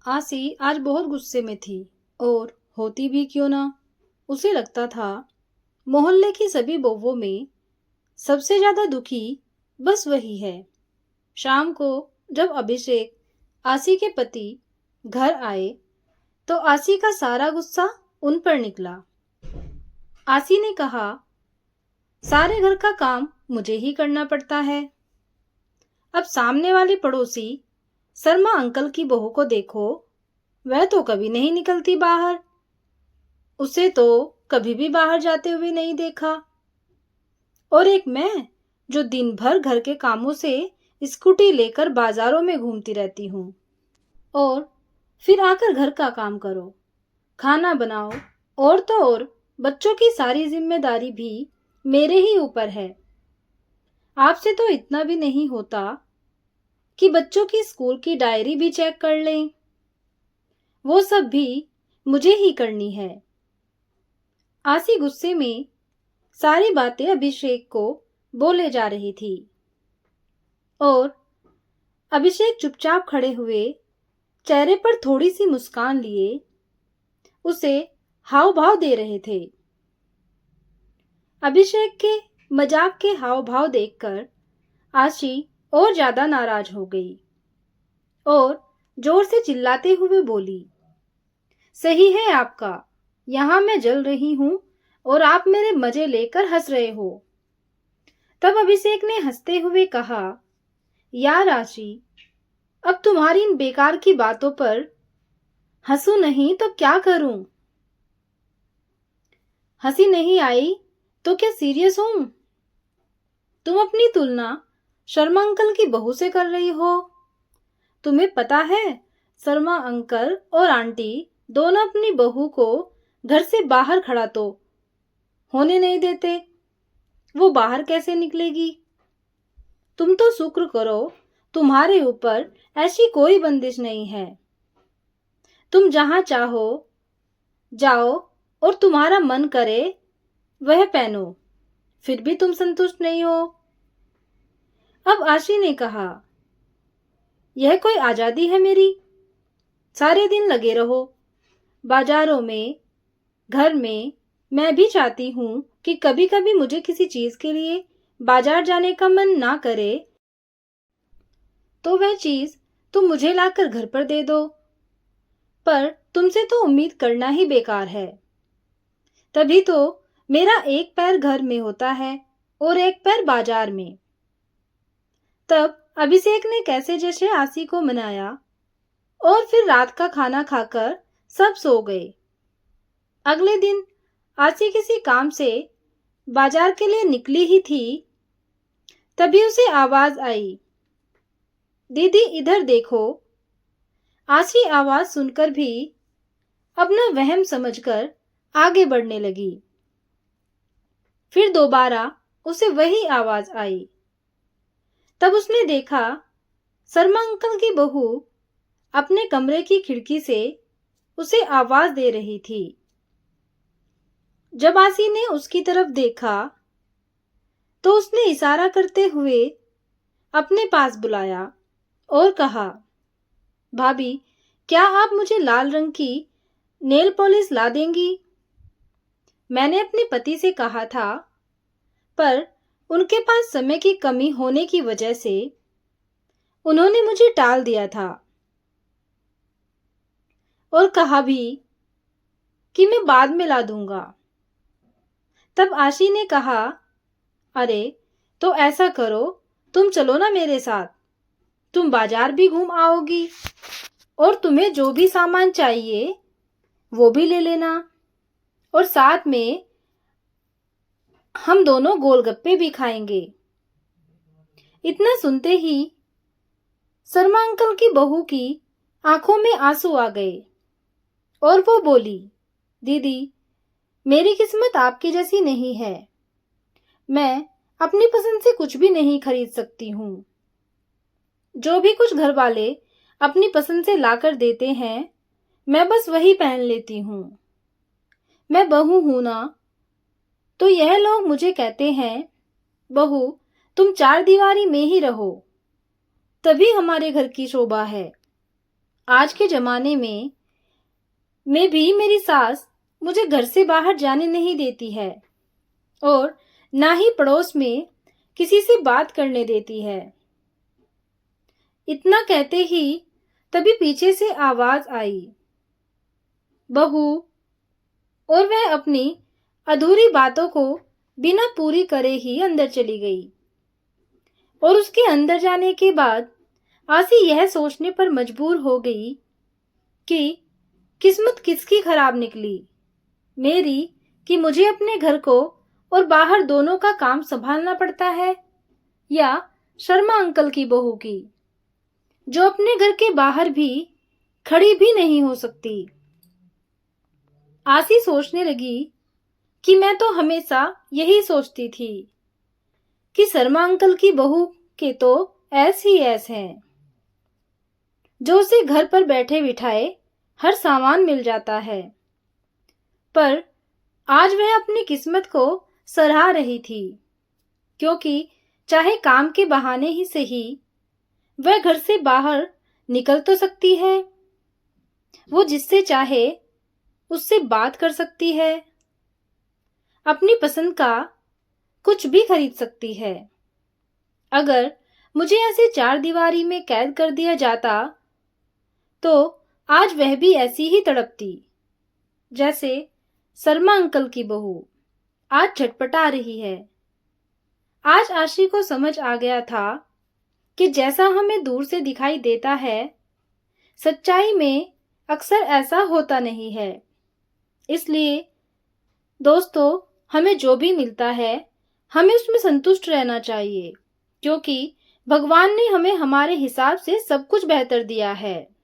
आसी आज बहुत गुस्से में थी और होती भी क्यों ना। उसे लगता था मोहल्ले की सभी बहुओं में सबसे ज्यादा दुखी बस वही है। शाम को जब अभिषेक आसी के पति घर आए तो आसी का सारा गुस्सा उन पर निकला। आसी ने कहा, सारे घर का काम मुझे ही करना पड़ता है। अब सामने वाले पड़ोसी शर्मा अंकल की बहू को देखो, वह तो कभी नहीं निकलती बाहर। उसे तो कभी भी बाहर जाते हुए नहीं देखा। और एक मैं जो दिन भर घर के कामों से स्कूटी लेकर बाजारों में घूमती रहती हूँ। और फिर आकर घर का काम करो, खाना बनाओ, और तो और बच्चों की सारी जिम्मेदारी भी मेरे ही ऊपर है। आपसे तो इतना भी नहीं होता कि बच्चों की स्कूल की डायरी भी चेक कर लें। वो सब भी मुझे ही करनी है। आसी गुस्से में सारी बातें अभिषेक को बोले जा रही थी और अभिषेक चुपचाप खड़े हुए चेहरे पर थोड़ी सी मुस्कान लिए उसे हाव भाव दे रहे थे। अभिषेक के मजाक के हाव भाव देखकर आशी और ज्यादा नाराज हो गई और जोर से चिल्लाते हुए बोली, सही है आपका, यहां मैं जल रही हूं और आप मेरे मजे लेकर हंस रहे हो। तब अभिषेक ने हंसते हुए कहा, यार आशी, अब तुम्हारी इन बेकार की बातों पर हंसू नहीं तो क्या करूं? हंसी नहीं आई तो क्या सीरियस हूं? तुम अपनी तुलना शर्मा अंकल की बहू से कर रही हो। तुम्हें पता है, शर्मा अंकल और आंटी दोनों अपनी बहू को घर से बाहर खड़ा तो होने नहीं देते। वो बाहर कैसे निकलेगी? तुम तो शुक्र करो, तुम्हारे ऊपर ऐसी कोई बंदिश नहीं है। तुम जहां चाहो जाओ और तुम्हारा मन करे वह पहनो, फिर भी तुम संतुष्ट नहीं हो। अब आशी ने कहा, यह कोई आजादी है मेरी? सारे दिन लगे रहो बाजारों में, घर में। मैं भी चाहती हूं कि कभी कभी मुझे किसी चीज के लिए बाजार जाने का मन ना करे तो वह चीज तुम मुझे लाकर घर पर दे दो। पर तुमसे तो उम्मीद करना ही बेकार है। तभी तो मेरा एक पैर घर में होता है और एक पैर बाजार में। तब अभिषेक ने कैसे जैसे आसी को मनाया और फिर रात का खाना खाकर सब सो गए। अगले दिन आसी किसी काम से बाजार के लिए निकली ही थी, तभी उसे आवाज आई, दीदी इधर देखो। आसी आवाज सुनकर भी अपना वहम समझकर आगे बढ़ने लगी। फिर दोबारा उसे वही आवाज आई। तब उसने देखा शर्मा अंकल की बहू अपने कमरे की खिड़की से उसे आवाज दे रही थी। जब आसी ने उसकी तरफ देखा तो उसने इशारा करते हुए अपने पास बुलाया और कहा, भाभी, क्या आप मुझे लाल रंग की नेल पॉलिश ला देंगी? मैंने अपने पति से कहा था, पर उनके पास समय की कमी होने की वजह से उन्होंने मुझे टाल दिया था और कहा भी कि मैं बाद में ला दूंगा। तब आशी ने कहा, अरे तो ऐसा करो, तुम चलो ना मेरे साथ, तुम बाजार भी घूम आओगी और तुम्हें जो भी सामान चाहिए वो भी ले लेना, और साथ में हम दोनों गोलगप्पे भी खाएंगे। इतना सुनते ही शर्मा अंकल की बहू की आंखों में आंसू आ गए और वो बोली, दीदी, मेरी किस्मत आपकी जैसी नहीं है। मैं अपनी पसंद से कुछ भी नहीं खरीद सकती हूँ। जो भी कुछ घर वाले अपनी पसंद से लाकर देते हैं, मैं बस वही पहन लेती हूँ। मैं बहू हूं ना, तो यह लोग मुझे कहते हैं, बहू तुम चार दीवारी में ही रहो, तभी हमारे घर की शोभा है। आज के ज़माने में भी मेरी सास मुझे घर से बाहर जाने नहीं देती है और ना ही पड़ोस में किसी से बात करने देती है। इतना कहते ही तभी पीछे से आवाज आई, बहू। और वह अपनी अधूरी बातों को बिना पूरी करे ही अंदर चली गई। और उसके अंदर जाने के बाद आसी यह सोचने पर मजबूर हो गई कि किस्मत किसकी खराब निकली, मेरी कि मुझे अपने घर को और बाहर दोनों का काम संभालना पड़ता है, या शर्मा अंकल की बहू की, जो अपने घर के बाहर भी खड़ी भी नहीं हो सकती। आसी सोचने लगी कि मैं तो हमेशा यही सोचती थी कि शर्मा अंकल की बहू के तो ऐसे ही ऐस हैं, जो उसे घर पर बैठे बिठाए हर सामान मिल जाता है। पर आज वह अपनी किस्मत को सराह रही थी, क्योंकि चाहे काम के बहाने ही सही वह घर से बाहर निकल तो सकती है। वो जिससे चाहे उससे बात कर सकती है, अपनी पसंद का कुछ भी खरीद सकती है। अगर मुझे ऐसे चार दीवारी में कैद कर दिया जाता तो आज वह भी ऐसी ही तड़पती जैसे शर्मा अंकल की बहू आज झटपटा रही है। आज आशी को समझ आ गया था कि जैसा हमें दूर से दिखाई देता है, सच्चाई में अक्सर ऐसा होता नहीं है। इसलिए दोस्तों, हमें जो भी मिलता है हमें उसमें संतुष्ट रहना चाहिए, क्योंकि भगवान ने हमें हमारे हिसाब से सब कुछ बेहतर दिया है।